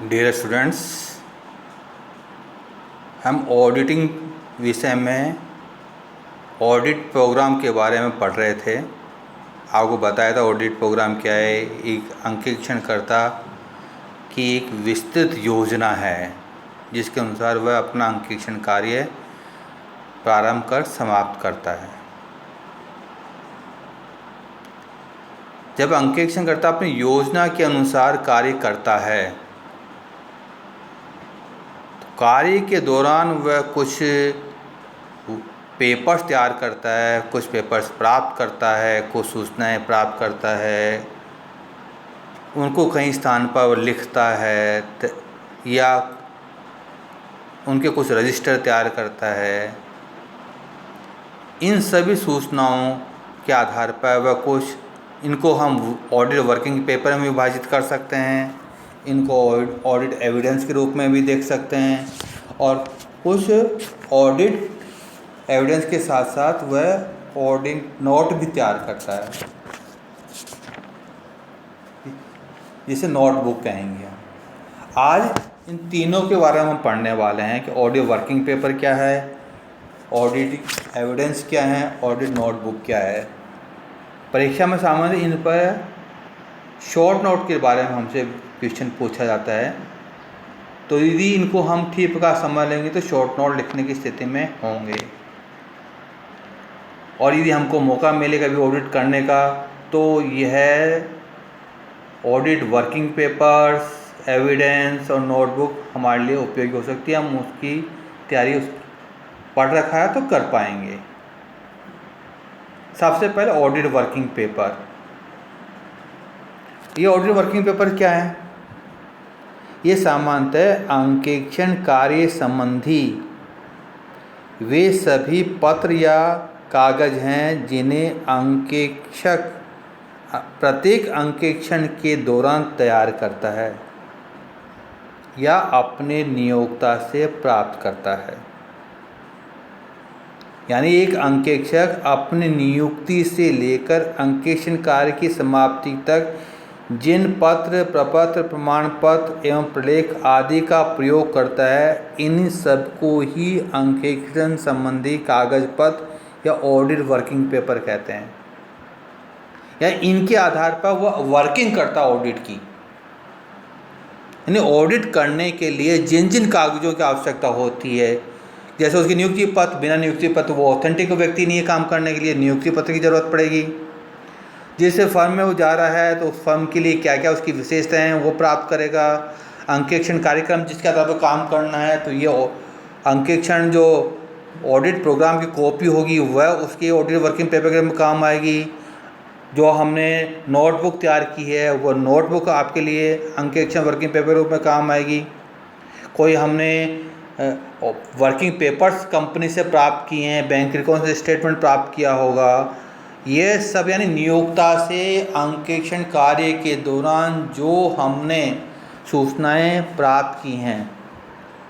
Dear students, हम auditing विषय में ऑडिट प्रोग्राम के बारे में पढ़ रहे थे। आपको बताया था ऑडिट प्रोग्राम क्या है। एक अंकेक्षणकर्ता की एक विस्तृत योजना है जिसके अनुसार वह अपना अंकेक्षण कार्य प्रारंभ कर समाप्त करता है। जब अंकेक्षणकर्ता अपनी योजना के अनुसार कार्य करता है तो कार्य के दौरान वह कुछ पेपर्स तैयार करता है, कुछ पेपर्स प्राप्त करता है, कुछ सूचनाएं प्राप्त करता है, उनको कहीं स्थान पर लिखता है या उनके कुछ रजिस्टर तैयार करता है। इन सभी सूचनाओं के आधार पर वह कुछ इनको हम ऑडिट वर्किंग पेपर में विभाजित कर सकते हैं, इनको ऑडिट एविडेंस के रूप में भी देख सकते हैं और कुछ ऑडिट एविडेंस के साथ साथ वह ऑडिट नोट भी तैयार करता है, जिसे नोटबुक कहेंगे। आज इन तीनों के बारे में हम पढ़ने वाले हैं कि ऑडिट वर्किंग पेपर क्या है, ऑडिट एविडेंस क्या है, ऑडिट नोटबुक क्या है। परीक्षा में सामान्य इन पर शॉर्ट नोट के बारे में हमसे क्वेश्चन पूछा जाता है, तो यदि इनको हम ठीक प्रकार समझ लेंगे तो शॉर्ट नोट लिखने की स्थिति में होंगे। और यदि हमको मौका मिलेगा भी ऑडिट करने का तो यह ऑडिट वर्किंग पेपर्स, एविडेंस और नोटबुक हमारे लिए उपयोगी हो सकती है। हम उसकी तैयारी पढ़ रखा है तो कर पाएंगे। सबसे पहले ऑडिट वर्किंग पेपर। ये ऑडिट वर्किंग पेपर क्या है? ये सामान्यतः अंकेक्षण कार्य संबंधी वे सभी पत्र या कागज हैं जिन्हें अंकेक्षक प्रत्येक अंकेक्षण के दौरान तैयार करता है या अपने नियोक्ता से प्राप्त करता है। यानी एक अंकेक्षक अपनी नियुक्ति से लेकर अंकेक्षण कार्य की समाप्ति तक जिन पत्र, प्रपत्र, प्रमाण पत्र एवं प्रलेख आदि का प्रयोग करता है, इन सबको ही अंकेक्षण संबंधी कागज पत्र या ऑडिट वर्किंग पेपर कहते हैं। या इनके आधार पर वह वर्किंग करता ऑडिट की। यानी ऑडिट करने के लिए जिन जिन कागजों की आवश्यकता होती है, जैसे उसकी नियुक्ति पत्र, बिना नियुक्ति पत्र वो ऑथेंटिक व्यक्ति नहीं है, काम करने के लिए नियुक्ति पत्र की ज़रूरत पड़ेगी। जिस फर्म में वो जा रहा है तो उस फर्म के लिए क्या क्या उसकी विशेषताएं हैं वो प्राप्त करेगा। अंकेक्षण कार्यक्रम जिसके आधार पर काम करना है तो ये अंकेक्षण जो ऑडिट प्रोग्राम की कॉपी होगी वह उसके ऑडिट वर्किंग पेपर में काम आएगी। जो हमने नोटबुक तैयार की है वो नोटबुक आपके लिए अंकेक्षण वर्किंग पेपर रूप में काम आएगी। कोई हमने वर्किंग पेपर्स कंपनी से प्राप्त किए हैं, बैंक रिकॉर्ड से स्टेटमेंट प्राप्त किया होगा, ये सब यानी नियोक्ता से अंकेक्षण कार्य के दौरान जो हमने सूचनाएं प्राप्त की हैं,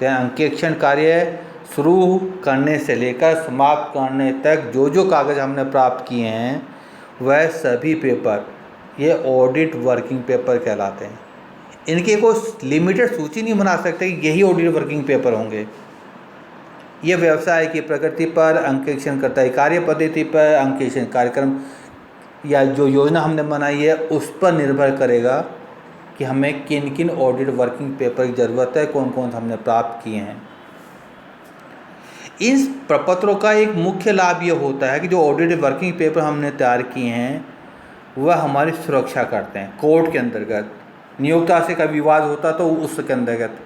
तो अंकेक्षण कार्य शुरू करने से लेकर समाप्त करने तक जो जो कागज़ हमने प्राप्त किए हैं वह सभी पेपर ये ऑडिट वर्किंग पेपर कहलाते हैं। इनकी कोई लिमिटेड सूची नहीं बना सकते कि यही ऑडिट वर्किंग पेपर होंगे। ये व्यवसाय की प्रकृति पर, अंकेक्षणकर्ता की कार्य पद्धति पर, अंकेक्षण कार्यक्रम या जो योजना हमने बनाई है उस पर निर्भर करेगा कि हमें किन किन ऑडिट वर्किंग पेपर की ज़रूरत है, कौन कौन हमने प्राप्त किए हैं। इन प्रपत्रों का एक मुख्य लाभ ये होता है कि जो ऑडिट वर्किंग पेपर हमने तैयार किए हैं वह हमारी सुरक्षा करते हैं। कोर्ट के अंतर्गत नियोक्ता से कभी विवाद होता तो उसके अंतर्गत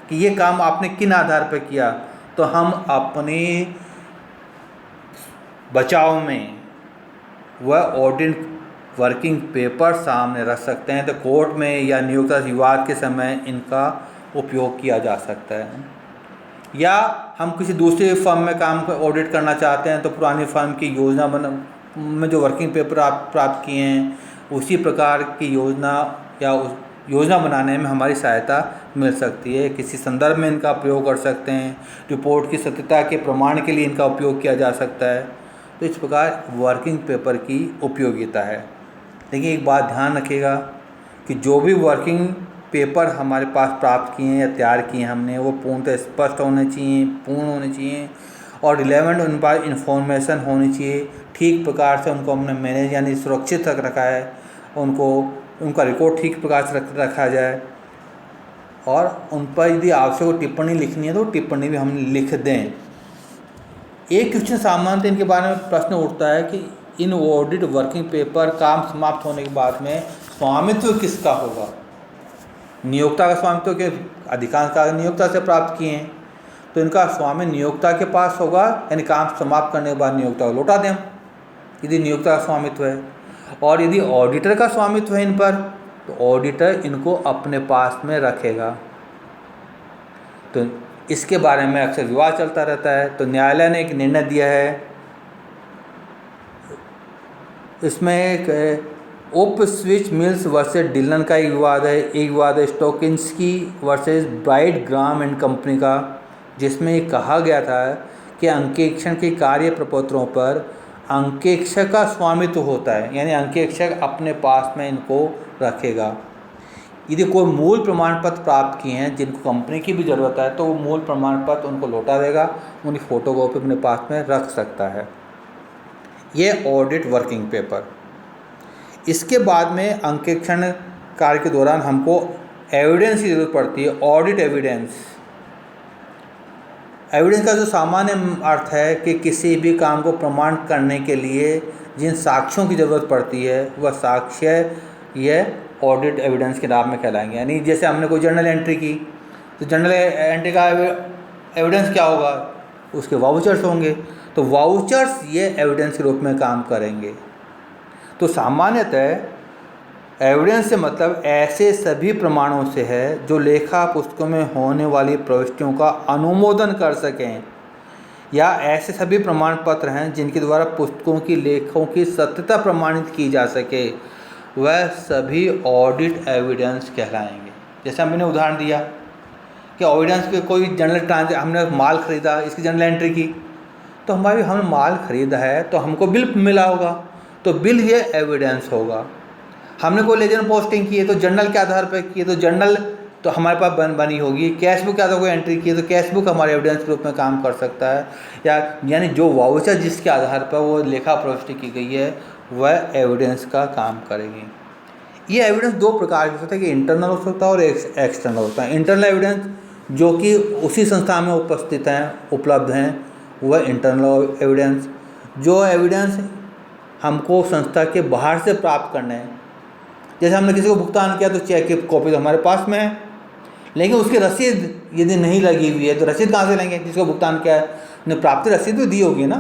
कि ये काम आपने किन आधार पर किया, तो हम अपने बचाव में वह ऑडिट वर्किंग पेपर सामने रख सकते हैं। तो कोर्ट में या नियोक्ता से विवाद के समय इनका उपयोग किया जा सकता है। या हम किसी दूसरे फर्म में काम ऑडिट करना चाहते हैं तो पुरानी फर्म की योजना में जो वर्किंग पेपर आप प्राप्त किए हैं उसी प्रकार की योजना या उस योजना बनाने में हमारी सहायता मिल सकती है। किसी संदर्भ में इनका प्रयोग कर सकते हैं, रिपोर्ट की सत्यता के प्रमाण के लिए इनका उपयोग किया जा सकता है। तो इस प्रकार वर्किंग पेपर की उपयोगिता है। लेकिन एक बात ध्यान रखिएगा कि जो भी वर्किंग पेपर हमारे पास प्राप्त किए हैं या तैयार किए हैं हमने, वो पूर्णतः स्पष्ट होने चाहिए, पूर्ण होने चाहिए और रिलेवेंट उन पर इंफॉर्मेशन होनी चाहिए। ठीक प्रकार से उनको हमने मैनेज यानी सुरक्षित रख रखा है, उनका रिकॉर्ड ठीक प्रकार से रखा जाए और उन पर यदि आवश्यक टिप्पणी लिखनी है तो टिप्पणी भी हम लिख दें। एक क्वेश्चन सामान्यतः इनके बारे में प्रश्न उठता है कि इन ऑडिट वर्किंग पेपर काम समाप्त होने के बाद में स्वामित्व किसका होगा। नियोक्ता का स्वामित्व के अधिकांश कागज नियोक्ता से प्राप्त किए हैं, तो इनका स्वामी नियोक्ता के पास होगा, यानी काम समाप्त करने के बाद नियोक्ता को लौटा दें यदि नियोक्ता का स्वामित्व है। और यदि ऑडिटर का स्वामित्व है इन पर, तो ऑडिटर इनको अपने पास में रखेगा। तो इसके बारे में अक्सर विवाद चलता रहता है। तो न्यायालय ने एक निर्णय दिया है, इसमें एक Ipswich mills versus Dillon का एक विवाद है, Stokinski versus Bright Graham and company का, जिसमें ये कहा गया था कि अंकेक्षण के कार्य प्रपत्रों पर अंकेक्षक का स्वामित्व होता है, यानी अंकेक्षक अपने पास में इनको रखेगा। यदि कोई मूल प्रमाण पत्र प्राप्त किए हैं जिनको कंपनी की भी ज़रूरत है, तो वो मूल प्रमाण पत्र उनको लौटा देगा, उनकी फ़ोटोकॉपी अपने पास में रख सकता है। ये ऑडिट वर्किंग पेपर। इसके बाद में अंकेक्षण कार्य के दौरान हमको एविडेंस की ज़रूरत पड़ती है, ऑडिट एविडेंस। एविडेंस का जो सामान्य अर्थ है कि किसी भी काम को प्रमाण करने के लिए जिन साक्ष्यों की ज़रूरत पड़ती है वह साक्ष्य यह ऑडिट एविडेंस के नाम में कहलाएंगे। यानी जैसे हमने कोई जर्नल एंट्री की, तो जर्नल एंट्री का एविडेंस क्या होगा, उसके वाउचर्स होंगे, तो वाउचर्स ये एविडेंस के रूप में काम करेंगे। तो सामान्यतः एविडेंस से मतलब ऐसे सभी प्रमाणों से है जो लेखा पुस्तकों में होने वाली प्रविष्टियों का अनुमोदन कर सकें, या ऐसे सभी प्रमाण पत्र हैं जिनके द्वारा पुस्तकों की लेखों की सत्यता प्रमाणित की जा सके, वह सभी ऑडिट एविडेंस कहलाएंगे। जैसे हमने उदाहरण दिया कि एविडेंस के कोई जर्नल ट्रांजेक्शन, हमने माल ख़रीदा, इसकी जर्नल एंट्री की, तो हमने माल ख़रीदा है तो हमको बिल मिला होगा, तो बिल ये एविडेंस होगा। हमने कोई लेजर पोस्टिंग की है तो जर्नल के आधार पर की है, तो जर्नल तो हमारे पास बनी होगी। कैश बुक के आधार कोई एंट्री की है तो कैश बुक हमारे एविडेंस के रूप में काम कर सकता है, यानी जो वाउचर जिसके आधार पर वो लेखा प्रविष्टि की गई है वह एविडेंस का काम करेगी। ये एविडेंस दो प्रकार के होता है कि इंटरनल हो सकता है और एक्सटर्नल होता है। इंटरनल एविडेंस जो कि उसी संस्था में उपस्थित हैं, उपलब्ध हैं, वह इंटरनल एविडेंस। जो एविडेंस हमको संस्था के बाहर से प्राप्त करने हैं, जैसे हमने किसी को भुगतान किया तो चेक की कॉपी तो हमारे पास में है, लेकिन उसकी रसीद यदि नहीं लगी हुई है तो रसीद कहाँ से लेंगे, जिसको भुगतान किया है ने प्राप्ति रसीद तो दी होगी ना।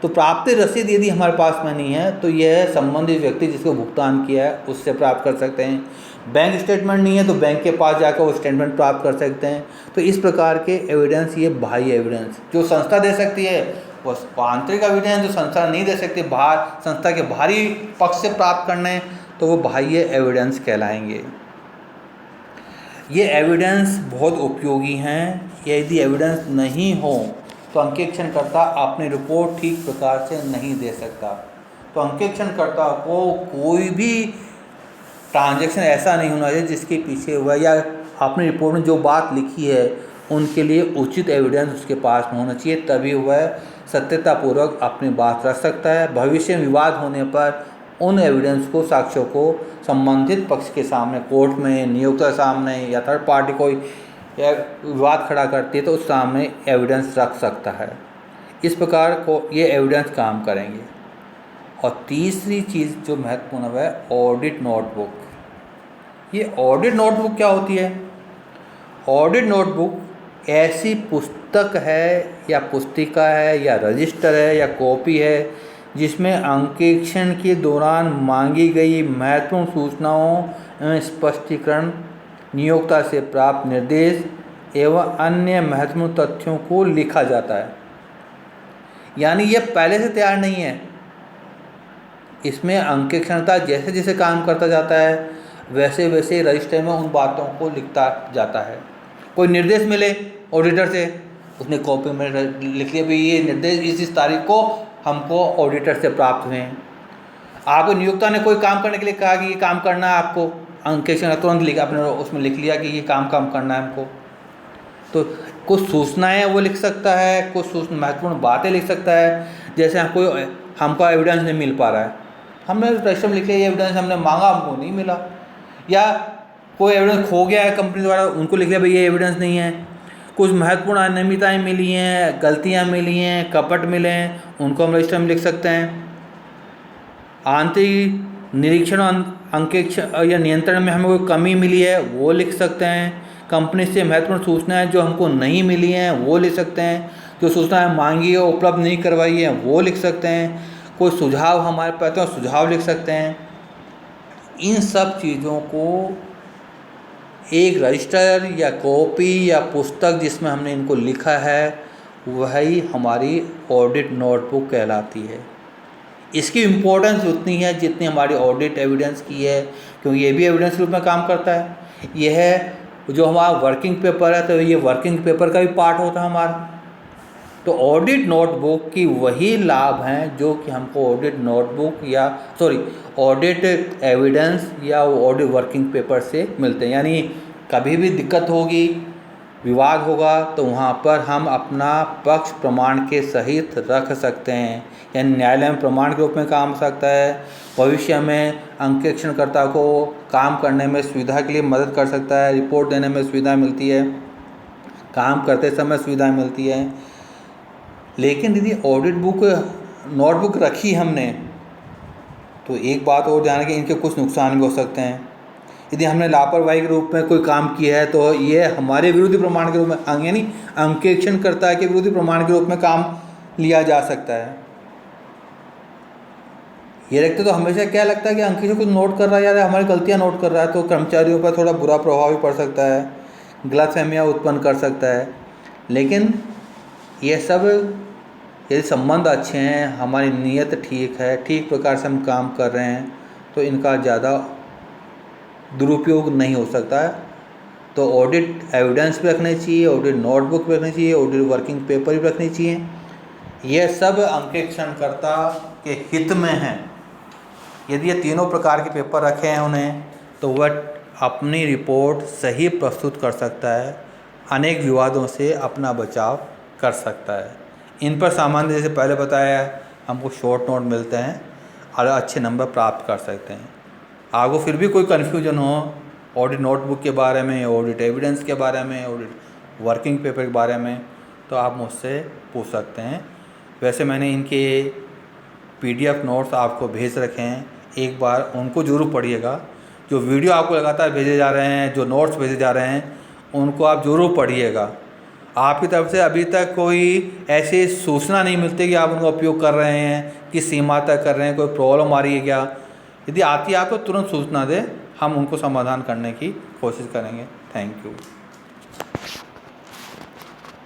तो प्राप्ति रसीद यदि हमारे पास में नहीं है तो यह संबंधित व्यक्ति जिसको भुगतान किया है उससे प्राप्त कर सकते हैं। बैंक स्टेटमेंट नहीं है तो बैंक के पास जाकर वो स्टेटमेंट प्राप्त कर सकते हैं। तो इस प्रकार के एविडेंस, ये बाह्य एविडेंस जो संस्था दे सकती है, वो आंतरिक एविडेंस जो संस्था नहीं दे सकती, बाहर संस्था के बाहरी पक्ष से प्राप्त करने, तो वो बाह्य एविडेंस कहलाएंगे। ये एविडेंस बहुत उपयोगी हैं। यदि एविडेंस नहीं हो तो अंकेक्षणकर्ता अपनी रिपोर्ट ठीक प्रकार से नहीं दे सकता। तो अंकेक्षणकर्ता को कोई भी ट्रांजैक्शन ऐसा नहीं होना चाहिए जिसके पीछे हुआ या अपनी रिपोर्ट में जो बात लिखी है उनके लिए उचित एविडेंस उसके पास में होना चाहिए, तभी वह सत्यतापूर्वक अपनी बात रख सकता है। भविष्य में विवाद होने पर उन एविडेंस को, साक्ष्यों को संबंधित पक्ष के सामने, कोर्ट में, नियोक्ता के सामने या थर्ड पार्टी कोई या विवाद खड़ा करती है तो उस सामने एविडेंस रख सकता है। इस प्रकार को ये एविडेंस काम करेंगे। और तीसरी चीज़ जो महत्वपूर्ण है ऑडिट नोटबुक। ये ऑडिट नोटबुक क्या होती है? ऑडिट नोटबुक ऐसी पुस्तक है या पुस्तिका है या रजिस्टर है या कॉपी है जिसमें अंकेक्षण के दौरान मांगी गई महत्वपूर्ण सूचनाओं एवं स्पष्टीकरण, नियोक्ता से प्राप्त निर्देश एवं अन्य महत्वपूर्ण तथ्यों को लिखा जाता है। यानी यह पहले से तैयार नहीं है, इसमें अंकेक्षणता जैसे जैसे काम करता जाता है वैसे वैसे रजिस्टर में उन बातों को लिखता जाता है। कोई निर्देश मिले ऑडिटर से, उसने कॉपी में लिख लिया भाई ये निर्देश इस तारीख को हमको ऑडिटर से प्राप्त हुए हैं। आपको नियोक्ता ने कोई काम करने के लिए कहा कि ये काम करना है आपको, अंकेक्षण तुरंत लिखा, आपने उसमें लिख लिया कि ये काम करना है हमको। तो कुछ सूचनाएँ वो लिख सकता है, कुछ महत्वपूर्ण बातें लिख सकता है। जैसे हमको एविडेंस नहीं मिल पा रहा है, हमने रजिस्टर में लिख लिया ये एविडेंस हमने मांगा, हमको नहीं मिला, या कोई एविडेंस खो गया है कंपनी द्वारा, उनको लिख लिया भाई ये एविडेंस नहीं है। कुछ महत्वपूर्ण अनियमितताएँ मिली हैं, गलतियाँ मिली हैं, कपट मिले हैं, उनको हम रजिस्टर में लिख सकते हैं। आंतरिक निरीक्षण अंकेक्षण या नियंत्रण में हमें कोई कमी मिली है वो लिख सकते हैं। कंपनी से महत्वपूर्ण सूचनाएं जो हमको नहीं मिली हैं वो लिख सकते हैं। जो सूचनाएं मांगी है उपलब्ध नहीं करवाई है वो लिख सकते हैं। कोई सुझाव हमारे पास है सुझाव लिख सकते हैं। इन सब चीज़ों को एक रजिस्टर या कॉपी या पुस्तक जिसमें हमने इनको लिखा है वही हमारी ऑडिट नोटबुक कहलाती है। इसकी इम्पोर्टेंस उतनी है जितनी हमारी ऑडिट एविडेंस की है, क्योंकि ये भी एविडेंस रूप में काम करता है। यह जो हमारा वर्किंग पेपर है तो ये वर्किंग पेपर का भी पार्ट होता है हमारा। तो ऑडिट नोटबुक की वही लाभ हैं जो कि हमको ऑडिट नोटबुक या ऑडिट एविडेंस या ऑडिट वर्किंग पेपर से मिलते हैं। यानी कभी भी दिक्कत होगी, विवाद होगा तो वहाँ पर हम अपना पक्ष प्रमाण के सहित रख सकते हैं, यानी न्यायालय में प्रमाण के रूप में काम हो सकता है। भविष्य में अंकेक्षणकर्ता को काम करने में सुविधा के लिए मदद कर सकता है, रिपोर्ट देने में सुविधा मिलती है, काम करते समय सुविधा मिलती है। लेकिन यदि ऑडिट नोटबुक रखी हमने तो एक बात और ध्यान रखें, इनके कुछ नुकसान भी हो सकते हैं। यदि हमने लापरवाही के रूप में कोई काम किया है तो ये हमारे विरोधी प्रमाण के रूप में यानी अंकेक्षणकर्ता के विरोधी प्रमाण के रूप में काम लिया जा सकता है। ये रखते तो हमेशा क्या लगता है कि अंकेक्षण कुछ नोट कर रहा है या हमारी गलतियां नोट कर रहा है, तो कर्मचारियों पर थोड़ा बुरा प्रभाव भी पड़ सकता है, गलतफहमियां उत्पन्न कर सकता है। लेकिन ये सब यदि संबंध अच्छे हैं, हमारी नीयत ठीक है, ठीक प्रकार से हम काम कर रहे हैं तो इनका ज़्यादा दुरुपयोग नहीं हो सकता है। तो ऑडिट एविडेंस भी रखने चाहिए, ऑडिट नोटबुक भी रखनी चाहिए, ऑडिट वर्किंग पेपर भी रखनी चाहिए। यह सब अंकेक्षणकर्ता के हित में है। यदि ये तीनों प्रकार के पेपर रखे हैं उन्हें तो वह अपनी रिपोर्ट सही प्रस्तुत कर सकता है, अनेक विवादों से अपना बचाव कर सकता है। इन पर सामान्य जैसे पहले बताया हमको शॉर्ट नोट मिलते हैं और अच्छे नंबर प्राप्त कर सकते हैं। आगे फिर भी कोई कन्फ्यूजन हो ऑडिट नोटबुक के बारे में, ऑडिट एविडेंस के बारे में, ऑडिट वर्किंग पेपर के बारे में, तो आप मुझसे पूछ सकते हैं। वैसे मैंने इनके PDF नोट्स आपको भेज रखे हैं, एक बार उनको ज़रूर पढ़िएगा। जो वीडियो आपको लगातार भेजे जा रहे हैं, जो नोट्स भेजे जा रहे हैं, उनको आप ज़रूर पढ़िएगा। आपकी तरफ से अभी तक कोई ऐसी सूचना नहीं मिलती कि आप उनका उपयोग कर रहे हैं, किस सीमा तक कर रहे हैं, कोई प्रॉब्लम आ रही है क्या। यदि आती है आप तो तुरंत सूचना दें, हम उनको समाधान करने की कोशिश करेंगे। Thank you.